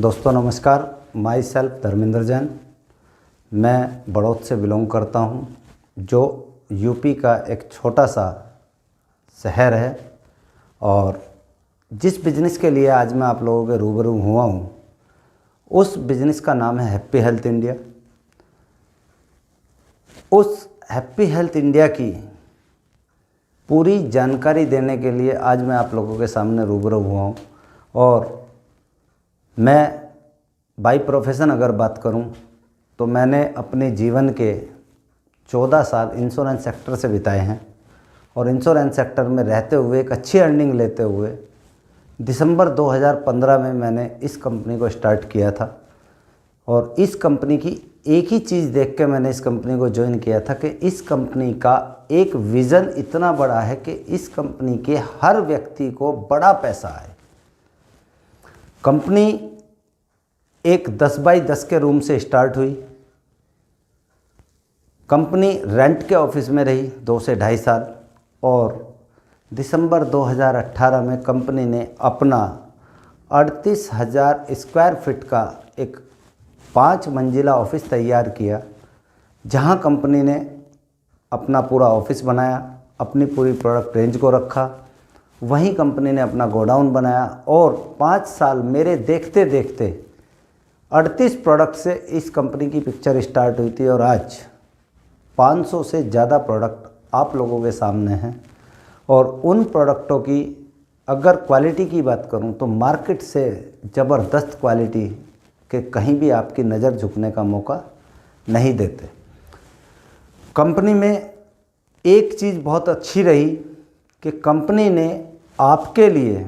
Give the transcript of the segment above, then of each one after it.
दोस्तों नमस्कार। My self Dharmendra Jain. मैं बड़ौद से बिलोंग करता हूं, जो यूपी का एक छोटा सा शहर है। और जिस बिज़नेस के लिए आज मैं आप लोगों के रूबरू हुआ हूं, उस बिज़नेस का नाम है हैप्पी हेल्थ इंडिया। उस हैप्पी हेल्थ इंडिया की पूरी जानकारी देने के लिए आज मैं आप लोगों के सामने रूबरू हुआ हूं। और मैं बाय प्रोफेशन अगर बात करूं तो मैंने अपने जीवन के 14 साल इंश्योरेंस सेक्टर से बिताए हैं। और इंश्योरेंस सेक्टर में रहते हुए एक अच्छी अर्निंग लेते हुए दिसंबर 2015 में मैंने इस कंपनी को स्टार्ट किया था। और इस कंपनी की एक ही चीज़ देख के मैंने इस कंपनी को ज्वाइन किया था कि इस कंपनी का एक विज़न इतना बड़ा है कि इस कंपनी के हर व्यक्ति को बड़ा पैसा आए। कंपनी एक 10 बाई 10 के रूम से स्टार्ट हुई। कंपनी रेंट के ऑफिस में रही 2 से 2.5 साल। और दिसंबर 2018 में कंपनी ने अपना 38,000 स्क्वायर फीट का एक 5 मंजिला ऑफिस तैयार किया, जहां कंपनी ने अपना पूरा ऑफिस बनाया, अपनी पूरी प्रोडक्ट रेंज को रखा। वहीं कंपनी ने अपना गोडाउन बनाया और 5 साल मेरे देखते देखते 38 प्रोडक्ट से इस कंपनी की पिक्चर स्टार्ट हुई थी। और आज 500 से ज़्यादा प्रोडक्ट आप लोगों के सामने हैं। और उन प्रोडक्टों की अगर क्वालिटी की बात करूं तो मार्केट से ज़बरदस्त क्वालिटी के कहीं भी आपकी नज़र झुकने का मौका नहीं देते। कंपनी में एक चीज़ बहुत अच्छी रही कि कंपनी ने आपके लिए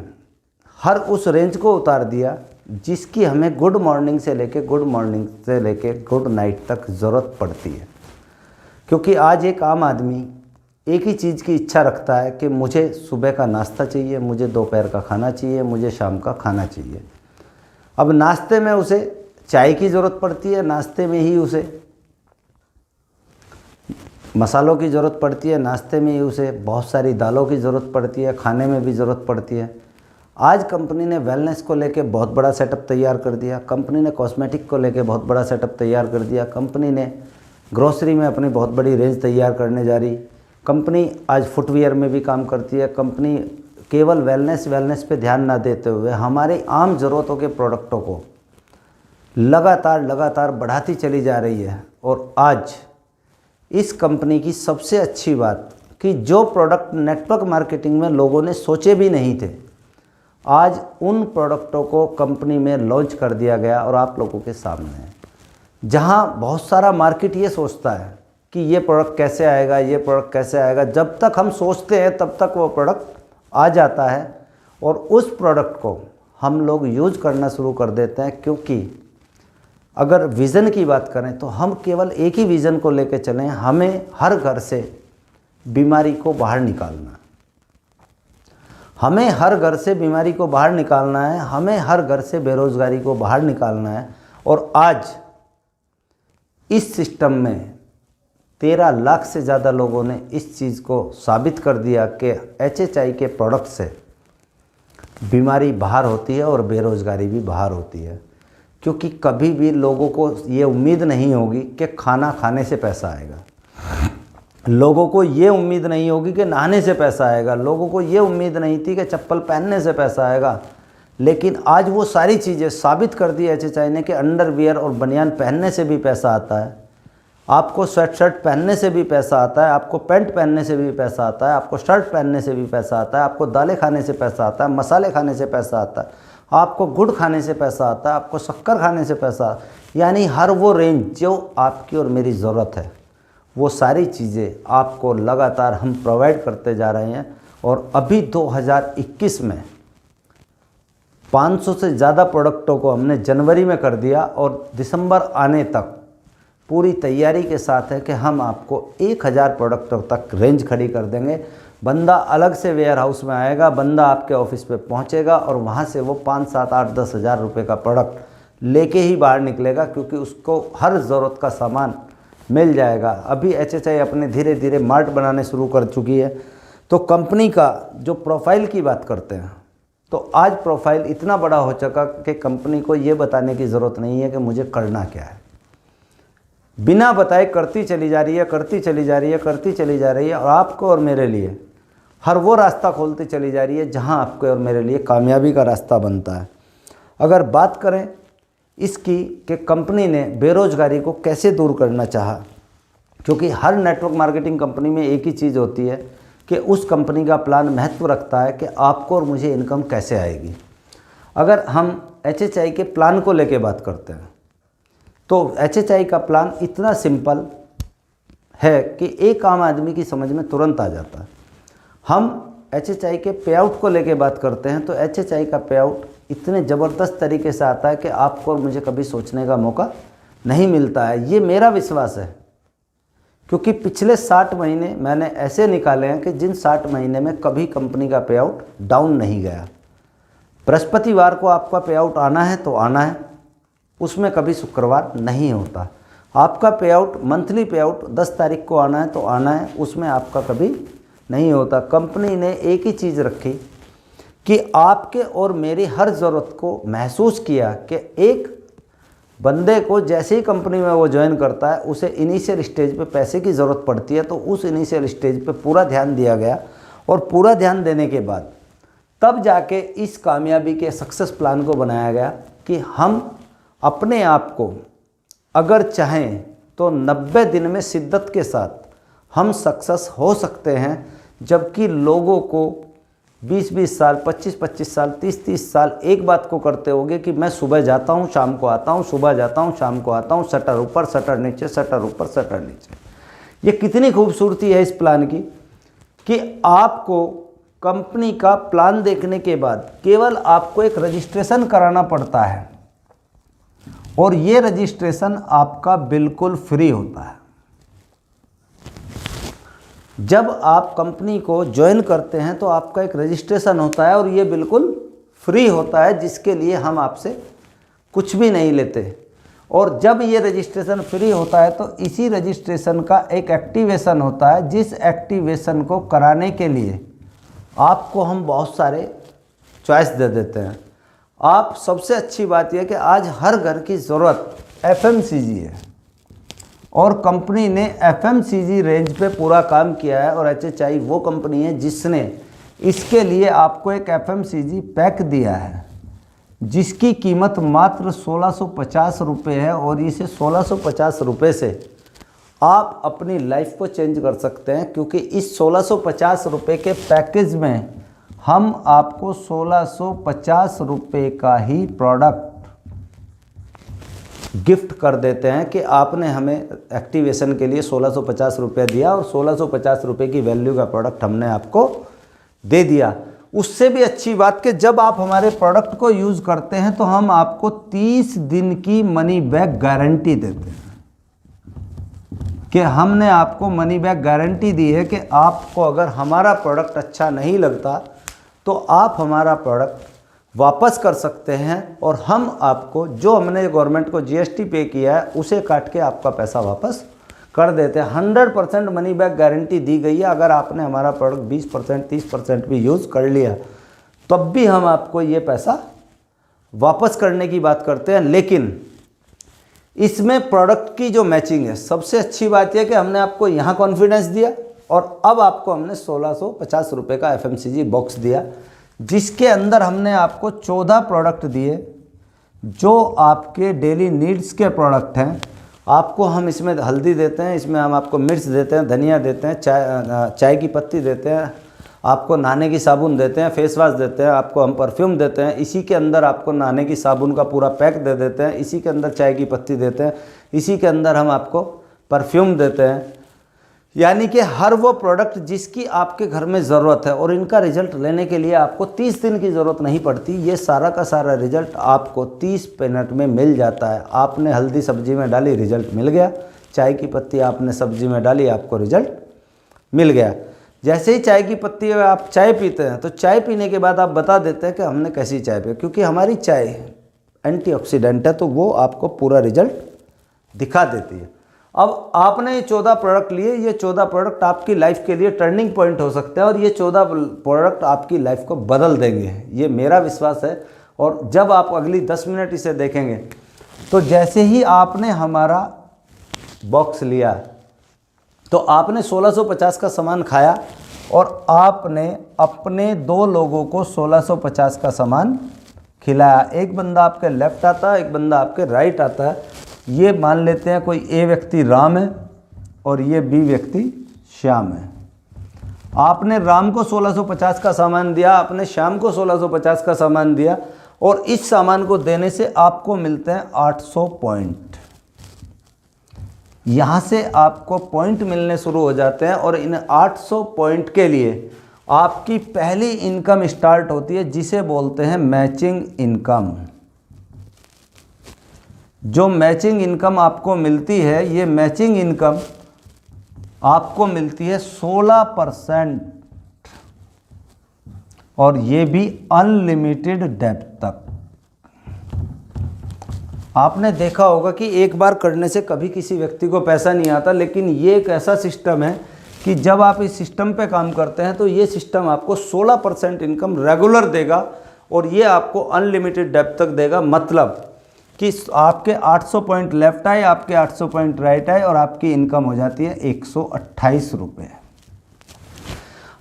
हर उस रेंज को उतार दिया जिसकी हमें गुड मॉर्निंग से लेके गुड नाइट तक ज़रूरत पड़ती है। क्योंकि आज एक आम आदमी एक ही चीज़ की इच्छा रखता है कि मुझे सुबह का नाश्ता चाहिए, मुझे दोपहर का खाना चाहिए, मुझे शाम का खाना चाहिए। अब नाश्ते में उसे चाय की ज़रूरत पड़ती है, नाश्ते में ही उसे मसालों की ज़रूरत पड़ती है, नाश्ते में ही उसे बहुत सारी दालों की ज़रूरत पड़ती है, खाने में भी ज़रूरत पड़ती है। आज कंपनी ने वेलनेस को लेके बहुत बड़ा सेटअप तैयार कर दिया। कंपनी ने कॉस्मेटिक को लेके बहुत बड़ा सेटअप तैयार कर दिया। कंपनी ने ग्रोसरी में अपनी बहुत बड़ी रेंज तैयार करने जा रही। कंपनी आज फुटवियर में भी काम करती है। कंपनी केवल वेलनेस पे ध्यान ना देते हुए हमारी आम ज़रूरतों के प्रोडक्टों को लगातार बढ़ाती चली जा रही है। और आज इस कंपनी की सबसे अच्छी बात कि जो प्रोडक्ट नेटवर्क मार्केटिंग में लोगों ने सोचे भी नहीं थे, आज उन प्रोडक्टों को कंपनी में लॉन्च कर दिया गया और आप लोगों के सामने है। जहां बहुत सारा मार्केट ये सोचता है कि ये प्रोडक्ट कैसे आएगा, ये प्रोडक्ट कैसे आएगा। जब तक हम सोचते हैं तब तक वो प्रोडक्ट आ जाता है और उस प्रोडक्ट को हम लोग यूज करना शुरू कर देते हैं। क्योंकि अगर विज़न की बात करें तो हम केवल एक ही विज़न को लेकर चलें, हमें हर घर से बीमारी को बाहर निकालना है। हमें हर घर से बीमारी को बाहर निकालना है, हमें हर घर से बेरोज़गारी को बाहर निकालना है। और आज इस सिस्टम में 13 लाख से ज़्यादा लोगों ने इस चीज़ को साबित कर दिया कि HHI के प्रोडक्ट से बीमारी बाहर होती है और बेरोज़गारी भी बाहर होती है। क्योंकि कभी भी लोगों को ये उम्मीद नहीं होगी कि खाना खाने से पैसा आएगा, लोगों को ये उम्मीद नहीं होगी कि नहाने से पैसा आएगा, लोगों को ये उम्मीद नहीं थी कि चप्पल पहनने से पैसा आएगा। लेकिन आज वो सारी चीज़ें साबित कर दी HHI ने कि अंडरवियर और बनियान पहनने से भी पैसा आता है, आपको स्वेट शर्ट पहनने से भी पैसा आता है, आपको पैंट पहनने से भी पैसा आता है, आपको शर्ट पहनने से भी पैसा आता है, आपको दालें खाने से पैसा आता है, मसाले खाने से पैसा आता है, आपको गुड़ खाने से पैसा आता है, आपको शक्कर खाने से पैसा। यानी हर वो रेंज जो आपकी और मेरी ज़रूरत है, वो सारी चीज़ें आपको लगातार हम प्रोवाइड करते जा रहे हैं। और अभी 2021 में 500 से ज़्यादा प्रोडक्टों को हमने जनवरी में कर दिया और दिसंबर आने तक पूरी तैयारी के साथ है कि हम आपको 1000 प्रोडक्टों तक रेंज खड़ी कर देंगे। बंदा अलग से वेयर हाउस में आएगा, बंदा आपके ऑफिस पे पहुंचेगा और वहां से वो 5, 7, 8, 10 हज़ार रुपये का प्रोडक्ट लेके ही बाहर निकलेगा। क्योंकि उसको हर ज़रूरत का सामान मिल जाएगा। अभी HHI अपने धीरे धीरे मार्ट बनाने शुरू कर चुकी है। तो कंपनी का जो प्रोफाइल की बात करते हैं तो आज प्रोफाइल इतना बड़ा हो चुका कि कंपनी को ये बताने की ज़रूरत नहीं है कि मुझे करना क्या है, बिना बताए करती चली जा रही है, करती चली जा रही है, करती चली जा रही है, और आपको और मेरे लिए हर वो रास्ता खोलती चली जा रही है जहां आपके और मेरे लिए कामयाबी का रास्ता बनता है। अगर बात करें इसकी कि कंपनी ने बेरोज़गारी को कैसे दूर करना चाहा, क्योंकि हर नेटवर्क मार्केटिंग कंपनी में एक ही चीज़ होती है कि उस कंपनी का प्लान महत्व रखता है कि आपको और मुझे इनकम कैसे आएगी। अगर हम HHI के प्लान को लेके बात करते हैं तो HHI का प्लान इतना सिंपल है कि एक आम आदमी की समझ में तुरंत आ जाता है। हम HHI के पे आउट को लेके बात करते हैं तो HHI का पे आउट इतने ज़बरदस्त तरीके से आता है कि आपको और मुझे कभी सोचने का मौका नहीं मिलता है। ये मेरा विश्वास है, क्योंकि पिछले 60 महीने मैंने ऐसे निकाले हैं कि जिन 60 महीने में कभी कंपनी का पे आउट डाउन नहीं गया। बृहस्पतिवार को आपका पे आउट आना है तो आना है, उसमें कभी शुक्रवार नहीं होता। आपका पे आउट मंथली पे आउट 10 तारीख को आना है तो आना है, उसमें आपका कभी नहीं होता। कंपनी ने एक ही चीज़ रखी कि आपके और मेरी हर ज़रूरत को महसूस किया कि एक बंदे को जैसे ही कंपनी में वो ज्वाइन करता है उसे इनिशियल स्टेज पे पैसे की ज़रूरत पड़ती है, तो उस इनिशियल स्टेज पे पूरा ध्यान दिया गया, और पूरा ध्यान देने के बाद तब जाके इस कामयाबी के सक्सेस प्लान को बनाया गया कि हम अपने आप को अगर चाहें तो 90 दिन में शिद्दत के साथ हम सक्सेस हो सकते हैं, जबकि लोगों को 20-20 साल, 25-25 साल, 30-30 साल एक बात को करते होंगे कि मैं सुबह जाता हूँ, शाम को आता हूँ, सुबह जाता हूँ, शाम को आता हूँ, शटर ऊपर शटर नीचे, शटर ऊपर शटर नीचे। ये कितनी खूबसूरती है इस प्लान की कि आपको कंपनी का प्लान देखने के बाद केवल आपको एक रजिस्ट्रेशन कराना पड़ता है, और ये रजिस्ट्रेशन आपका बिल्कुल फ्री होता है। जब आप कंपनी को ज्वाइन करते हैं तो आपका एक रजिस्ट्रेशन होता है और ये बिल्कुल फ्री होता है, जिसके लिए हम आपसे कुछ भी नहीं लेते। और जब ये रजिस्ट्रेशन फ्री होता है तो इसी रजिस्ट्रेशन का एक एक्टिवेशन होता है, जिस एक्टिवेशन को कराने के लिए आपको हम बहुत सारे चॉइस दे देते हैं। आप सबसे अच्छी बात यह कि आज हर घर की ज़रूरत FMCG है, और कंपनी ने FMCG रेंज पे पूरा काम किया है, और HHI वो कंपनी है जिसने इसके लिए आपको एक FMCG पैक दिया है जिसकी कीमत मात्र 1650 रुपये है, और इसे 1650 रुपये से आप अपनी लाइफ को चेंज कर सकते हैं, क्योंकि इस 1650 रुपये के पैकेज में हम आपको 1650 रुपये का ही प्रोडक्ट गिफ्ट कर देते हैं कि आपने हमें एक्टिवेशन के लिए 1650 रुपये दिया और 1650 रुपये की वैल्यू का प्रोडक्ट हमने आपको दे दिया। उससे भी अच्छी बात कि जब आप हमारे प्रोडक्ट को यूज़ करते हैं तो हम आपको 30 दिन की मनी बैक गारंटी देते हैं, कि हमने आपको मनी बैक गारंटी दी है कि आपको अगर हमारा प्रोडक्ट अच्छा नहीं लगता तो आप हमारा प्रोडक्ट वापस कर सकते हैं, और हम आपको जो हमने गवर्नमेंट को GST पे किया है उसे काट के आपका पैसा वापस कर देते हैं। 100% मनी बैक गारंटी दी गई है। अगर आपने हमारा प्रोडक्ट 20% 30% भी यूज़ कर लिया तब भी हम आपको ये पैसा वापस करने की बात करते हैं। लेकिन इसमें प्रोडक्ट की जो मैचिंग है, सबसे अच्छी बात यह कि हमने आपको यहाँ कॉन्फिडेंस दिया, और अब आपको हमने 1650 रुपये का FMCG बॉक्स दिया, जिसके अंदर हमने आपको 14 प्रोडक्ट दिए जो आपके डेली नीड्स के प्रोडक्ट हैं। आपको हम इसमें हल्दी देते हैं, इसमें हम आपको मिर्च देते हैं, धनिया देते हैं, चाय की पत्ती देते हैं, आपको नहाने की साबुन देते हैं, फेस वॉश देते हैं, आपको हम परफ्यूम देते हैं, इसी के अंदर आपको नहाने की साबुन का पूरा पैक दे देते हैं, इसी के अंदर चाय की पत्ती देते हैं, इसी के अंदर हम आपको परफ्यूम देते हैं। यानी कि हर वो प्रोडक्ट जिसकी आपके घर में ज़रूरत है, और इनका रिजल्ट लेने के लिए आपको 30 दिन की ज़रूरत नहीं पड़ती। ये सारा का सारा रिजल्ट आपको 30 मिनट में मिल जाता है। आपने हल्दी सब्जी में डाली, रिजल्ट मिल गया। चाय की पत्ती आपने सब्जी में डाली, आपको रिजल्ट मिल गया। जैसे ही चाय की पत्ती आप चाय पीते हैं तो चाय पीने के बाद आप बता देते हैं कि हमने कैसी चाय पी, क्योंकि हमारी चाय एंटीऑक्सीडेंट है, तो वो आपको पूरा रिजल्ट दिखा देती है। अब आपने ये 14 प्रोडक्ट लिए, ये 14 प्रोडक्ट आपकी लाइफ के लिए टर्निंग पॉइंट हो सकते हैं और ये 14 प्रोडक्ट आपकी लाइफ को बदल देंगे, ये मेरा विश्वास है। और जब आप अगली 10 मिनट इसे देखेंगे तो जैसे ही आपने हमारा बॉक्स लिया तो आपने 1650 का सामान खाया और आपने अपने 2 लोगों को 1650 का सामान खिलाया। एक बंदा आपके लेफ्ट आता है, एक बंदा आपके राइट आता है। ये मान लेते हैं कोई ए व्यक्ति राम है और ये बी व्यक्ति श्याम है। आपने राम को 1650 का सामान दिया, आपने श्याम को 1650 का सामान दिया और इस सामान को देने से आपको मिलते हैं 800 पॉइंट। यहाँ से आपको पॉइंट मिलने शुरू हो जाते हैं और इन 800 पॉइंट के लिए आपकी पहली इनकम स्टार्ट होती है जिसे बोलते हैं मैचिंग इनकम। जो मैचिंग इनकम आपको मिलती है, ये मैचिंग इनकम आपको मिलती है 16% और ये भी अनलिमिटेड डेप्थ तक। आपने देखा होगा कि एक बार करने से कभी किसी व्यक्ति को पैसा नहीं आता, लेकिन ये एक ऐसा सिस्टम है कि जब आप इस सिस्टम पे काम करते हैं तो ये सिस्टम आपको 16% इनकम रेगुलर देगा और ये आपको अनलिमिटेड डेप्थ तक देगा। मतलब कि आपके 800 पॉइंट लेफ्ट आए, आपके 800 पॉइंट राइट आए और आपकी इनकम हो जाती है 128 रुपये।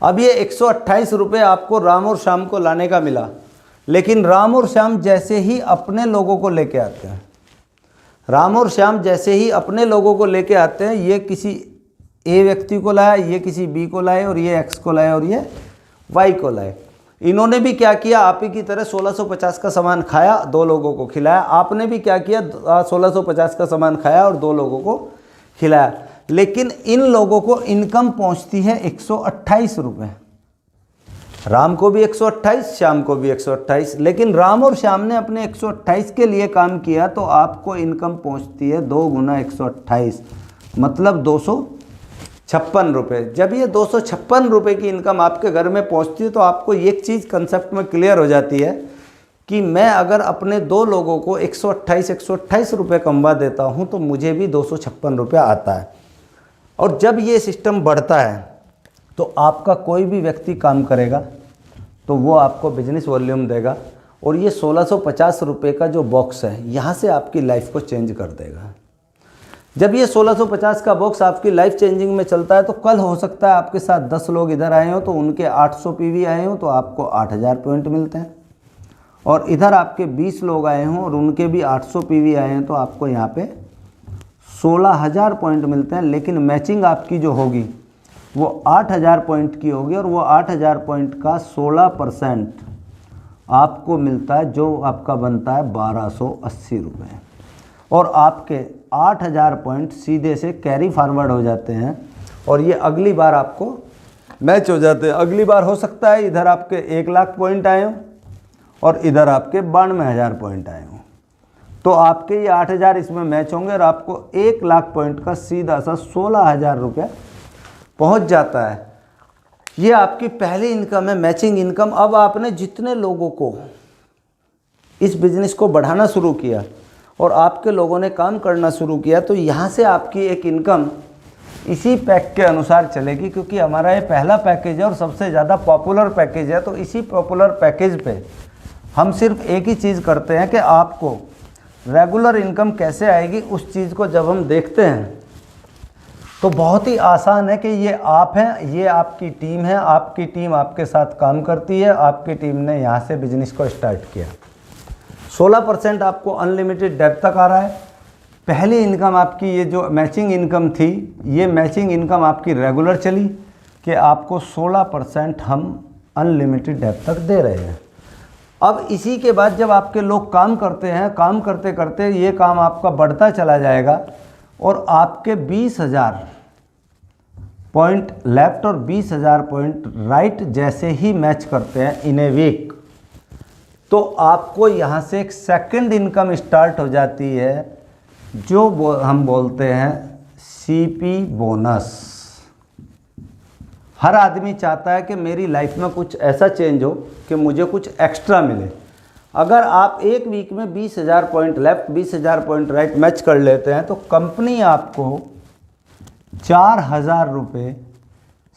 अब ये 128 रुपये आपको राम और श्याम को लाने का मिला, लेकिन राम और श्याम जैसे ही अपने लोगों को लेके आते हैं, राम और श्याम जैसे ही अपने लोगों को लेके आते हैं, ये किसी ए व्यक्ति को लाया, ये किसी बी को लाए और ये एक्स को लाए और ये वाई को लाए। इन्होंने भी क्या किया, आप ही की तरह 1650 का सामान खाया, 2 लोगों को खिलाया। आपने भी क्या किया, 1650 का सामान खाया और 2 लोगों को खिलाया। लेकिन इन लोगों को इनकम पहुंचती है 128 रुपये। राम को भी 128, श्याम को भी 128, लेकिन राम और श्याम ने अपने 128 के लिए काम किया तो आपको इनकम पहुंचती है 2 गुना 128, मतलब 256 रुपये। जब ये 256 रुपये की इनकम आपके घर में पहुंचती है तो आपको एक चीज़ कंसेप्ट में क्लियर हो जाती है कि मैं अगर अपने 2 लोगों को 128 रुपये कमवा देता हूं तो मुझे भी 256 रुपये आता है। और जब ये सिस्टम बढ़ता है तो आपका कोई भी व्यक्ति काम करेगा तो वो आपको बिजनेस वॉल्यूम देगा और ये 1650 रुपये का जो बॉक्स है यहाँ से आपकी लाइफ को चेंज कर देगा। जब ये 1650 का बॉक्स आपकी लाइफ चेंजिंग में चलता है तो कल हो सकता है आपके साथ 10 लोग इधर आए हों तो उनके 800 पीवी आए हों तो आपको 8000 पॉइंट मिलते हैं, और इधर आपके 20 लोग आए हों और उनके भी 800 पीवी आए हैं तो आपको यहाँ पे 16000 पॉइंट मिलते हैं। लेकिन मैचिंग आपकी जो होगी वो 8000 पॉइंट की होगी और वो 8000 पॉइंट का 16% आपको मिलता है जो आपका बनता है 1280 रुपये। और आपके 8000 पॉइंट सीधे से कैरी फॉरवर्ड हो जाते हैं और ये अगली बार आपको मैच हो जाते हैं। अगली बार हो सकता है इधर आपके 1 लाख पॉइंट आए हों और इधर आपके 92,000 पॉइंट आए हों, तो आपके ये 8000 इसमें मैच होंगे और आपको 1 लाख पॉइंट का सीधा सा 16,000 रुपये पहुँच जाता है। ये आपकी पहली इनकम है, मैचिंग इनकम। अब आपने जितने लोगों को इस बिज़नेस को बढ़ाना शुरू किया और आपके लोगों ने काम करना शुरू किया तो यहाँ से आपकी एक इनकम इसी पैक के अनुसार चलेगी, क्योंकि हमारा ये पहला पैकेज है और सबसे ज़्यादा पॉपुलर पैकेज है। तो इसी पॉपुलर पैकेज पे हम सिर्फ एक ही चीज़ करते हैं कि आपको रेगुलर इनकम कैसे आएगी उस चीज़ को जब हम देखते हैं तो बहुत ही आसान है कि ये आप हैं, ये आपकी टीम है, आपकी टीम आपके साथ काम करती है, आपकी टीम ने यहाँ से बिजनेस को स्टार्ट किया। 16% आपको अनलिमिटेड डेप्थ तक आ रहा है। पहली इनकम आपकी ये जो मैचिंग इनकम थी, ये मैचिंग इनकम आपकी रेगुलर चली कि आपको 16% हम अनलिमिटेड डेप्थ तक दे रहे हैं। अब इसी के बाद जब आपके लोग काम करते हैं, काम करते करते ये काम आपका बढ़ता चला जाएगा और आपके 20,000 पॉइंट लेफ्ट और 20,000 पॉइंट राइट जैसे ही मैच करते हैं इन ए वीक, तो आपको यहाँ से एक सेकंड इनकम स्टार्ट हो जाती है जो हम बोलते हैं सीपी बोनस। हर आदमी चाहता है कि मेरी लाइफ में कुछ ऐसा चेंज हो कि मुझे कुछ एक्स्ट्रा मिले। अगर आप एक वीक में 20,000 point left 20,000 point right match कर लेते हैं तो कंपनी आपको 4,000 रुपये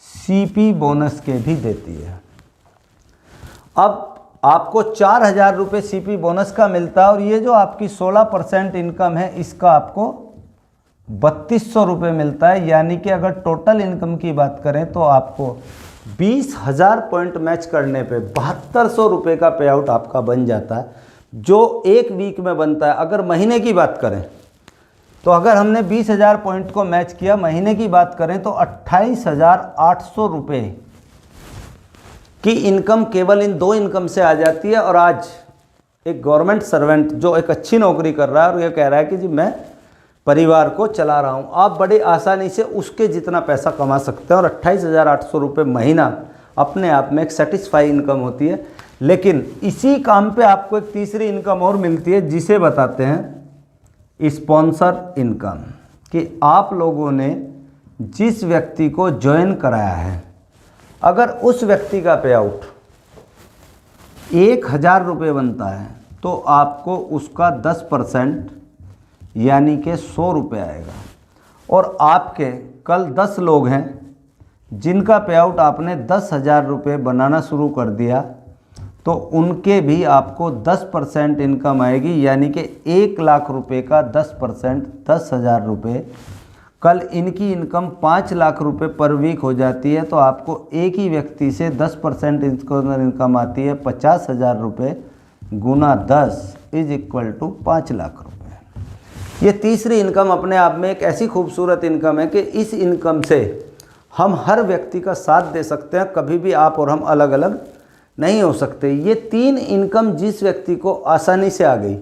CP बोनस के भी देती है। अब आपको 4,000 रुपये CP बोनस का मिलता है और ये जो आपकी 16% इनकम है इसका आपको 3200 रुपये मिलता है। यानी कि अगर टोटल इनकम की बात करें तो आपको 20,000 पॉइंट मैच करने पे 7200 रुपये का पे आउट आपका बन जाता है, जो एक वीक में बनता है। अगर महीने की बात करें तो अगर हमने 20,000 पॉइंट को मैच किया, महीने की बात करें तो 28,800 रुपये की इनकम केवल इन 2 इनकम से आ जाती है। और आज एक गवर्नमेंट सर्वेंट जो एक अच्छी नौकरी कर रहा है और ये कह रहा है कि जी मैं परिवार को चला रहा हूँ, आप बड़ी आसानी से उसके जितना पैसा कमा सकते हैं। और 28,800 रुपये महीना अपने आप में एक सेटिस्फाई इनकम होती है। लेकिन इसी काम पे आपको एक तीसरी इनकम और मिलती है जिसे बताते हैं स्पॉन्सर इनकम, कि आप लोगों ने जिस व्यक्ति को ज्वाइन कराया है, अगर उस व्यक्ति का पे आउट 1,000 रुपये बनता है तो आपको उसका 10% यानी कि 100 रुपये आएगा। और आपके कल 10 लोग हैं जिनका पे आउट आपने 10,000 रुपये बनाना शुरू कर दिया, तो उनके भी आपको 10% इनकम आएगी। यानी कि 1,00,000 रुपये का 10% 10,000 रुपये। कल इनकी इनकम 5,00,000 रुपये पर वीक हो जाती है तो आपको एक ही व्यक्ति से 10% इनकम आती है 50,000 रुपये गुना 10 इज इक्वल टू 5,00,000 रुपये। ये तीसरी इनकम अपने आप में एक ऐसी खूबसूरत इनकम है कि इस इनकम से हम हर व्यक्ति का साथ दे सकते हैं। कभी भी आप और हम अलग अलग नहीं हो सकते। ये 3 इनकम जिस व्यक्ति को आसानी से आ गई,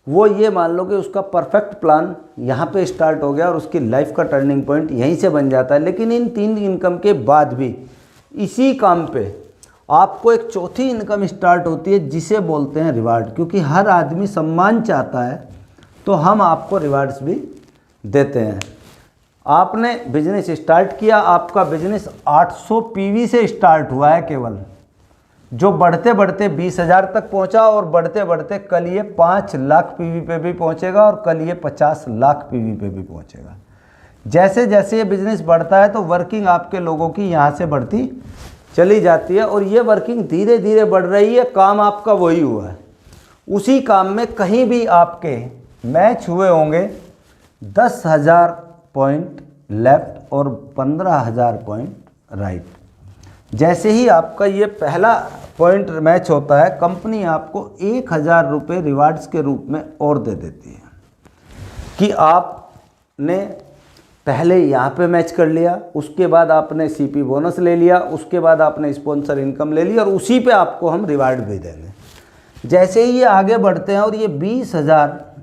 वो ये मान लो कि उसका परफेक्ट प्लान यहाँ पे स्टार्ट हो गया और उसकी लाइफ का टर्निंग पॉइंट यहीं से बन जाता है। लेकिन इन 3 इनकम के बाद भी इसी काम पे आपको एक चौथी इनकम स्टार्ट होती है जिसे बोलते हैं रिवार्ड। क्योंकि हर आदमी सम्मान चाहता है तो हम आपको रिवार्ड्स भी देते हैं। आपने बिजनेस स्टार्ट किया, आपका बिजनेस 800 PV से स्टार्ट हुआ है केवल, जो बढ़ते बढ़ते 20,000 तक पहुंचा और बढ़ते बढ़ते कल ये 5,00,000 PV पे भी पहुंचेगा और कल ये 50,00,000 PV पे भी पहुंचेगा। जैसे जैसे ये बिज़नेस बढ़ता है तो वर्किंग आपके लोगों की यहाँ से बढ़ती चली जाती है और ये वर्किंग धीरे धीरे बढ़ रही है। काम आपका वही हुआ है। उसी काम में कहीं भी आपके मैच हुए होंगे 10,000 पॉइंट लेफ्ट और 15,000 पॉइंट राइट। जैसे ही आपका ये पहला पॉइंट मैच होता है, कंपनी आपको 1,000 रुपये रिवार्ड्स के रूप में और दे देती है कि आपने पहले यहाँ पे मैच कर लिया, उसके बाद आपने CP बोनस ले लिया, उसके बाद आपने स्पॉन्सर इनकम ले ली और उसी पे आपको हम रिवार्ड भी देंगे। जैसे ही ये आगे बढ़ते हैं और ये 20,000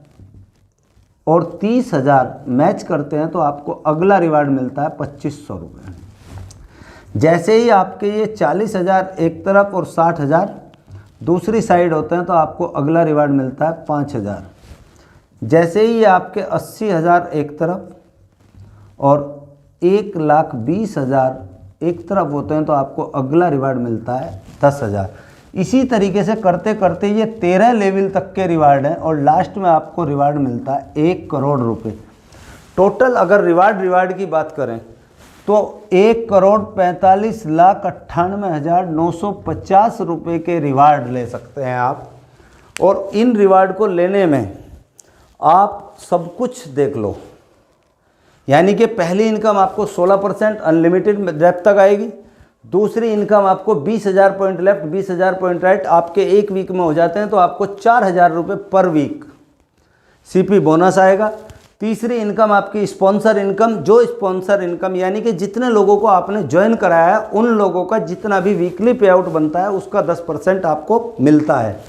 और 30,000 मैच करते हैं तो आपको अगला रिवार्ड मिलता है 2,500 रुपये। जैसे ही आपके ये 40,000 एक तरफ और 60,000 दूसरी साइड होते हैं तो आपको अगला रिवार्ड मिलता है 5,000। जैसे ही ये आपके 80,000 एक तरफ और 1,20,000 एक तरफ होते हैं तो आपको अगला रिवार्ड मिलता है 10,000। इसी तरीके से करते करते ये 13 लेवल तक के रिवार्ड हैं और लास्ट में आपको रिवार्ड मिलता है 1 करोड़ रुपये। टोटल अगर रिवार्ड की बात करें तो 1,45,98,950 रुपये के रिवार्ड ले सकते हैं आप। और इन रिवार्ड को लेने में आप सब कुछ देख लो, यानी कि पहली इनकम आपको 16% अनलिमिटेड डेप्थ तक आएगी। दूसरी इनकम आपको 20,000 पॉइंट लेफ्ट 20,000 पॉइंट राइट आपके एक वीक में हो जाते हैं तो आपको 4,000 रुपये पर वीक CP बोनस आएगा। तीसरी इनकम आपकी स्पॉन्सर इनकम, जो स्पॉन्सर इनकम यानी कि जितने लोगों को आपने ज्वाइन कराया है उन लोगों का जितना भी वीकली पे आउट बनता है उसका 10% आपको मिलता है।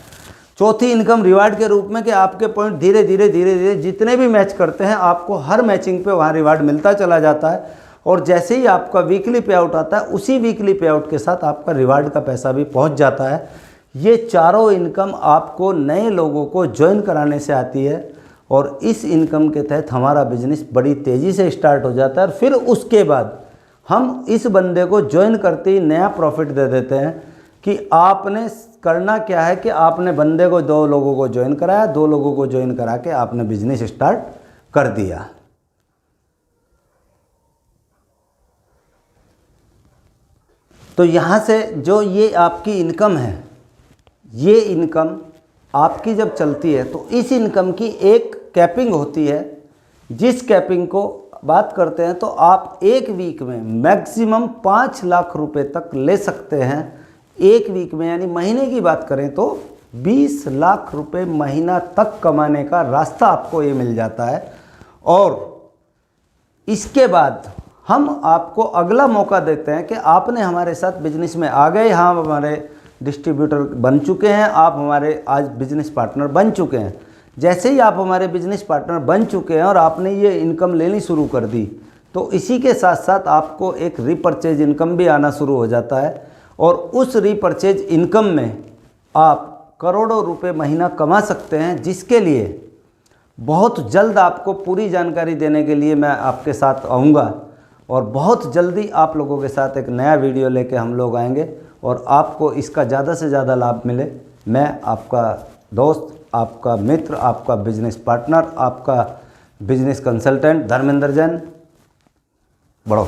चौथी इनकम रिवार्ड के रूप में कि आपके पॉइंट धीरे धीरे जितने भी मैच करते हैं आपको हर मैचिंग पे वहाँ रिवार्ड मिलता चला जाता है। और जैसे ही आपका वीकली पे आउट आता है उसी वीकली पे आउट के साथ आपका रिवार्ड का पैसा भी पहुँच जाता है। ये चारों इनकम आपको नए लोगों को ज्वाइन कराने से आती है और इस इनकम के तहत हमारा बिजनेस बड़ी तेज़ी से स्टार्ट हो जाता है। और फिर उसके बाद हम इस बंदे को ज्वाइन करते ही नया प्रॉफिट दे देते हैं कि आपने करना क्या है कि आपने बंदे को 2 लोगों को ज्वाइन कराया, 2 लोगों को ज्वाइन करा के आपने बिजनेस स्टार्ट कर दिया। तो यहाँ से जो ये आपकी इनकम है, ये इनकम आपकी जब चलती है तो इस इनकम की एक कैपिंग होती है, जिस कैपिंग को बात करते हैं तो आप एक वीक में मैक्सिमम 5 लाख रुपए तक ले सकते हैं। एक वीक में, यानी महीने की बात करें तो 20 लाख रुपए महीना तक कमाने का रास्ता आपको ये मिल जाता है। और इसके बाद हम आपको अगला मौका देते हैं कि आपने हमारे साथ बिजनेस में आ गए, हम हमारे डिस्ट्रीब्यूटर बन चुके हैं, आप हमारे आज बिजनेस पार्टनर बन चुके हैं। जैसे ही आप हमारे बिजनेस पार्टनर बन चुके हैं और आपने ये इनकम लेनी शुरू कर दी, तो इसी के साथ साथ आपको एक रीपरचेज इनकम भी आना शुरू हो जाता है। और उस रीपरचेज इनकम में आप करोड़ों रुपए महीना कमा सकते हैं, जिसके लिए बहुत जल्द आपको पूरी जानकारी देने के लिए मैं आपके साथ आऊँगा। और बहुत जल्दी आप लोगों के साथ एक नया वीडियो लेके हम लोग आएंगे और आपको इसका ज़्यादा से ज़्यादा लाभ मिले। मैं आपका दोस्त, आपका मित्र, आपका बिजनेस पार्टनर, आपका बिजनेस कंसल्टेंट धर्मेंद्र जैन, बड़ो।